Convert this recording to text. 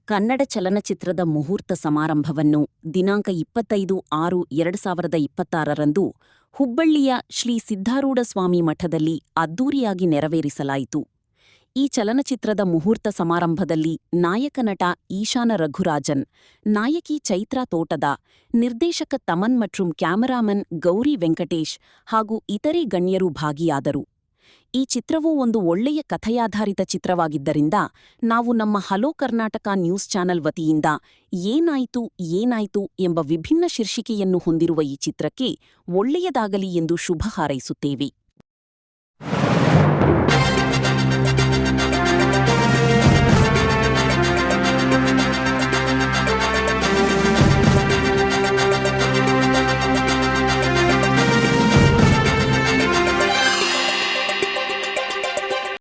ಕನ್ನಡ ಚಲನಚಿತ್ರದ ಮುಹೂರ್ತ ಸಮಾರಂಭವನ್ನು ದಿನಾಂಕ 25/6/2026ರಂದು ಹುಬ್ಬಳ್ಳಿಯ ಶ್ರೀ ಸಿದ್ಧಾರೂಢ ಸ್ವಾಮಿ ಮಠದಲ್ಲಿ ಅದ್ದೂರಿಯಾಗಿ ನೆರವೇರಿಸಲಾಯಿತು. ಈ ಚಲನಚಿತ್ರದ ಮುಹೂರ್ತ ಸಮಾರಂಭದಲ್ಲಿ ನಾಯಕ ನಟ ಈಶಾನ ರಘುರಾಜನ್, ನಾಯಕಿ ಚೈತ್ರಾ ತೋಟದ, ನಿರ್ದೇಶಕ ತಮನ್ மற்றும் ಕ್ಯಾಮರಾಮನ್ ಗೌರಿ ವೆಂಕಟೇಶ್ ಹಾಗೂ ಇತರೆ ಗಣ್ಯರು ಭಾಗಿಯಾದರು. ಈ ಚಿತ್ರವು ಒಂದು ಒಳ್ಳೆಯ ಕಥೆಯಾಧಾರಿತ ಚಿತ್ರವಾಗಿದ್ದರಿಂದ ನಾವು ನಮ್ಮ ಹಲೋ ಕರ್ನಾಟಕ ನ್ಯೂಸ್ ಚಾನೆಲ್ ವತಿಯಿಂದ ಏನಾಯ್ತು ಎಂಬ ವಿಭಿನ್ನ ಶೀರ್ಷಿಕೆಯನ್ನು ಹೊಂದಿರುವ ಈ ಚಿತ್ರಕ್ಕೆ ಒಳ್ಳೆಯದಾಗಲಿ ಎಂದು ಶುಭ ಹಾರೈಸುತ್ತೇವೆ.